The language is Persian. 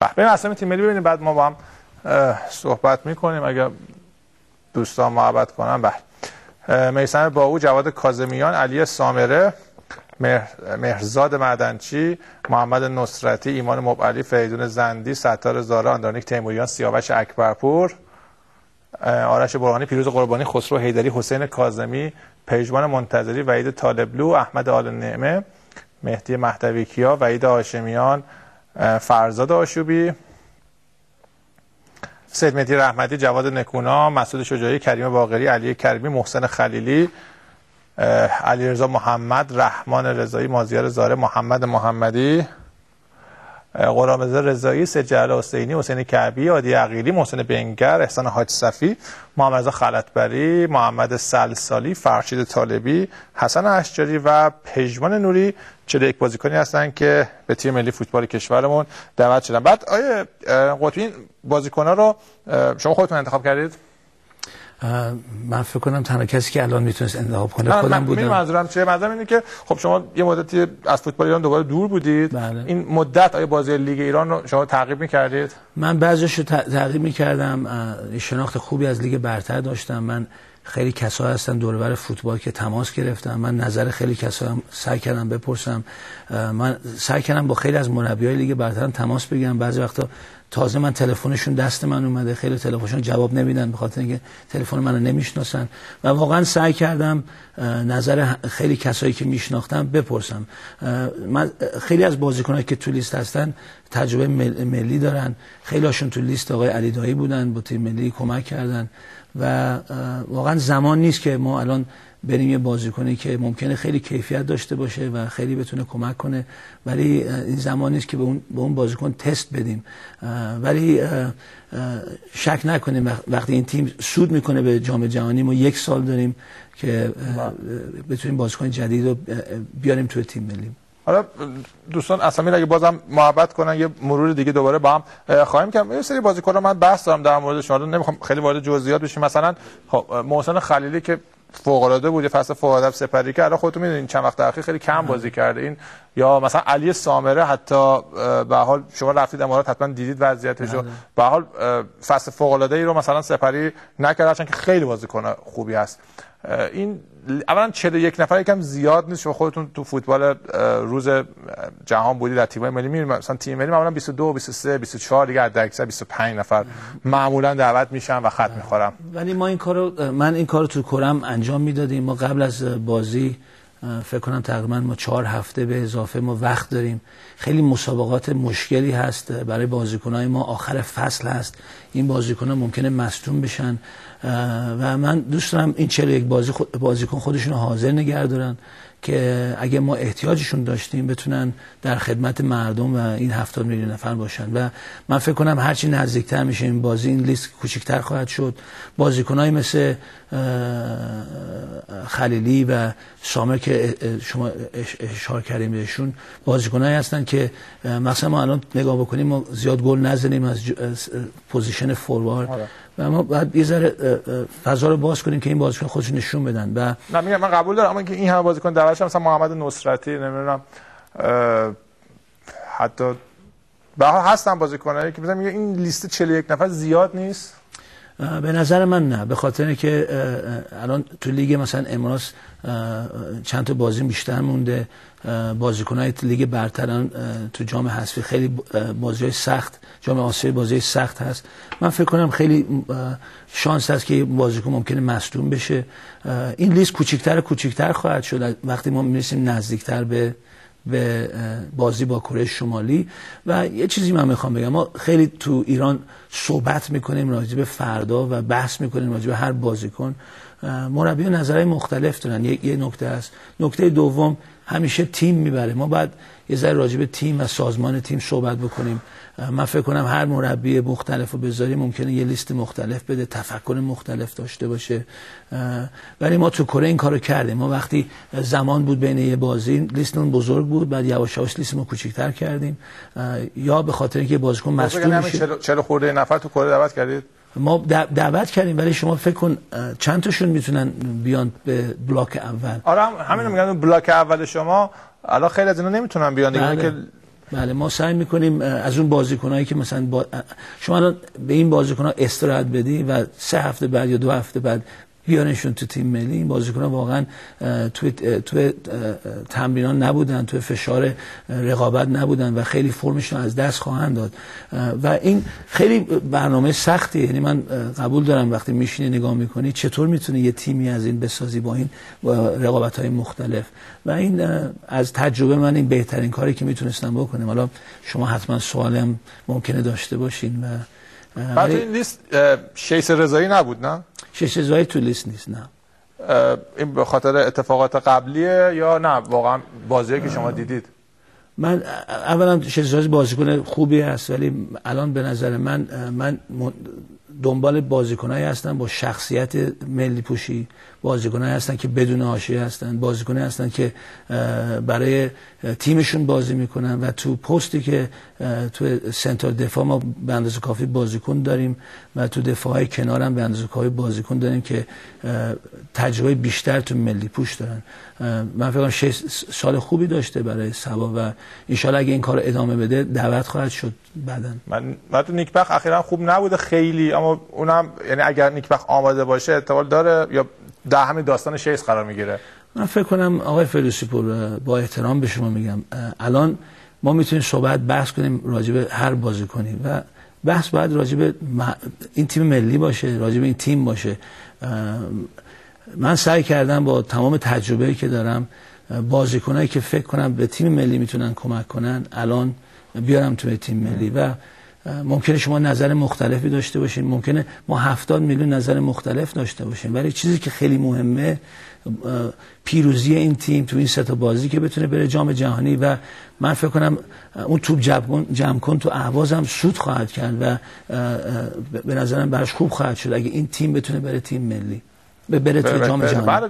بریم اصلا تیم ملی ببینیم، بعد ما با هم صحبت میکنیم اگر دوستان محبت کنن. میثم باهو، جواد کاظمیان، علی سامره، مهرزاد معدنچی، محمد نصرتی، ایمان مبعلی، فریدون زندی، ستار زارا، اندرانیک تیموریان، سیاوش اکبرپور، آرش برهانی، پیروز قربانی، خسرو حیدری، حسین کاظمی، پژمان منتظری، وحید طالبلو، احمد آل نعمه، مهدی مهدوی کیا، وحید هاشمیان، فرزاد آشوبی، سید مهدی رحمتی، جواد نکونا، مسعود شجاعی، کریم باقری، علی کریمی، محسن خلیلی، علیرضا محمد، رحمان رضایی، مازیار زاره، محمد محمدی، غلامرضا رضایی، سید جلال حسینی، حسین کعبی، عادی عقیلی، محسن بنگر، احسان حاج صفی، محمد رضا خلعتبری، محمد سلسالی، فرشید طالبی، حسن اشجاری و پژمان نوری 41 بازیکنی هستن که به تیم ملی فوتبال کشورمون دعوت شدن. بعد آیه قطبی، این بازیکن‌ها رو شما خودتون انتخاب کردید؟ من فکر کنم تنها کسی که الان میتونست انتخاب کنه خودم بودم. منظورم چیه؟ منظورم اینه که خب شما یه مدتی از فوتبال ایران دوباره دور بودید. بله. این مدت آیا بازی لیگ ایران رو شما تعقیب می‌کردید؟ من بعضیشو تعقیب می‌کردم. شناخت خوبی از لیگ برتر داشتم. من خیلی کسا هستن دور و بر فوتبال که تماس گرفتم. من نظر خیلی کسا هم سعی کردم بپرسم. من سعی کردم با خیلی از مربیای لیگ برتر تماس بگیرم. بعضی وقتا تازه من تلفنشون دست من اومده، خیلی تلفنشون جواب نمیدن به خاطر اینکه تلفن منو نمیشناسن و واقعا سعی کردم نظر خیلی کسایی که میشناختم بپرسم. من خیلی از بازیکنایی که تو لیست هستن تجربه ملی دارن، خیلی هاشون تو لیست آقای علی دایی بودن، با تیم ملی کمک کردن و واقعا زمان نیست که ما الان بریم یه بازیکنی که ممکنه خیلی کیفیت داشته باشه و خیلی بتونه کمک کنه، ولی این زمان نیست که به اون بازیکن تست بدیم. ولی شک نکنیم وقتی این تیم سود میکنه به جام جهانی، ما 1 سال داریم که بتونیم بازیکن جدید رو بیاریم توی تیم ملی. حالا دوستان اسامی اگه بازم محبت کنن یه مرور دیگه دوباره با هم خواهیم کرد. یه سری بازیکن‌ها من بحث دارم در مورد شما، نمیخوام خیلی وارد جزئیات بشیم. مثلا محسن خلیلی که فوق‌العاده بود، یه فصل فوق‌العاده سپری کرد، الان خودتون میدونین چند وقت اخیر خیلی کم بازی کرده. این یا مثلا علی سامره، حتی به حال شما رفتید امارات حتما دیدید وضعیتشو، به حال فصل فوق‌العاده ای رو مثلا سپری نکرد، چون که خیلی بازیکن خوبی هست. این اولا 41 نفر یکم زیاد نیست. شما خودتون تو فوتبال روز جهان بودید، در تیم‌های ملی میرید، مثلا تیم ملی معمولا 22 23 24 دیگه حد اکثر 25 نفر معمولا دعوت میشن و خط میخورم. ولی ما من این کارو تو کرم انجام میدادیم. ما قبل از بازی فکر کنم تقریبا ما 4 هفته به اضافه ما وقت داریم. خیلی مسابقات مشکلی هست برای بازیکنای ما، آخر فصل هست، این بازیکن‌ها ممکنه مصدوم بشن و من دوست دارم این 41 بازیکن خودشون حاضر نگه دارن که اگه ما احتیاجشون داشتیم بتونن در خدمت مردم و این 70 میلیون نفر باشن. و من فکر کنم هرچی نزدیکتر میشه این بازی، این لیست کوچکتر خواهد شد. بازیکنایی مثل خلیلی و سامر که شما اشاره کردیم بهشون، بازیکنایی هستن که مثلا ما الان نگاه بکنیم ما زیاد گل نزنیم از پوزیشن فوروارد و ما باید یه ذره فضا رو باز کنیم که این بازیکن خودشون نشون بدن. و نه میگم من قبول دارم، اما که این همه بازیکن دعوت مثلا محمد نصرتی، نمیدونم حتی به حال هستن بازیکنایی که مثلا میگه این لیست 41 نفر زیاد نیست. به نظر من نه، به خاطر که الان تو لیگ مثلا امارات چند تا بازی بیشتر مونده، بازیکنای لیگ برتر تو جام حذفی خیلی بازی‌های سخت، جام آسیا بازی سخت هست. من فکر کنم خیلی شانس هست که بازیکن ممکنه مصدوم بشه. این لیست کوچیک‌تر خواهد شد وقتی ما میرسیم نزدیکتر به بازی با کره شمالی. و یه چیزی من میخوام بگم، ما خیلی تو ایران صحبت میکنیم راجع به فردا و بحث میکنیم راجع به هر بازیکن. مربیان نظرهای مختلف دارن، یه نکته است. نکته دوم، همیشه تیم میبره. ما باید یه ذره راجع به تیم و سازمان تیم صحبت بکنیم. من فکر کنم هر مربی مختلف رو بذاری ممکنه یه لیست مختلف بده، تفکر مختلف داشته باشه، ولی ما تو کره این کارو کردیم. ما وقتی زمان بود بین یه بازی لیستمون بزرگ بود، بعد یواش یواش لیستمون کوچیک‌تر کردیم، یا به خاطر اینکه بازیکن مصدوم میشه. 40 خورده نفر تو کره دعوت کردید؟ ما دعوت کردیم، ولی شما فکر کن چند تاشون میتونن بیان به بلاک اول. آره همین میگن بلاک اول شما الان خیلی از اینا نمیتونن بیان دیگه. که بله ما سعی میکنیم از اون بازیکنایی که مثلا شما الان به این بازیکن‌ها استراحت بدی و 3 هفته بعد یا 2 هفته بعد بیارنشون تو تیم ملی، این بازیکن‌ها واقعا توی تمرینان نبودن، توی فشار رقابت نبودن و خیلی فرمشون از دست خواهند داد و این خیلی برنامه سختیه. یعنی من قبول دارم وقتی میشینی نگاه میکنی چطور میتونی یه تیمی از این بسازی با این رقابت‌های مختلف و این از تجربه من این بهترین کاری که میتونستم بکنم. حالا شما حتما سوالی هم ممکنه داشته باشین. و بعد این لیست شیس رضایی نبود نه؟ شیس رضایی تو لیست نیست نه. این به خاطر اتفاقات قبلیه یا نه واقعا بازیایی که شما دیدید؟ من اولا شیس رضایی بازیکن خوبی هست ولی الان به نظر من دنبال بازیکنایی هستن با شخصیت ملی پوشی، بازیکنایی هستن که بدون حاشیه هستن، بازیکنایی هستن که برای تیمشون بازی میکنن و تو پستی که تو سنتر دفاع ما به اندازه کافی بازیکن داریم و تو دفاعهای کنار هم به اندازه کافی بازیکن داریم که تجربه بیشتر تو ملی پوش دارن. من فکر کنم 6 سال خوبی داشته برای سبا و ان شاءالله اگه این کارو ادامه بده دعوت خواهد شد بعداً. من تو نیکبخت اخیراً خوب نبوده خیلی، اما اونم یعنی اگر نیکبخت آماده باشه احتمال داره یا در همین داستان شیس قرار میگیره. من فکر کنم آقای فردوسی پور با احترام به شما میگم الان ما میتونیم بحث کنیم راجع به هر بازیکنی و بحث باید راجع به این تیم ملی باشه، راجع به این تیم باشه. من سعی کردم با تمام تجربه‌ای که دارم بازیکنایی که فکر کنم به تیم ملی میتونن کمک کنن الان بیارم توی تیم ملی و ممکنه شما نظر مختلفی داشته باشین، ممکنه ما 70 میلیون نظر مختلف داشته باشیم، ولی چیزی که خیلی مهمه پیروزی این تیم تو این 3 تا بازی که بتونه بره جام جهانی و من فکر کنم اون توپ جمع کن تو اهواز هم سود خواهد کرد و به نظرم براش خوب خواهد شد اگه این تیم بتونه بره تیم ملی بره تو جام جهانی.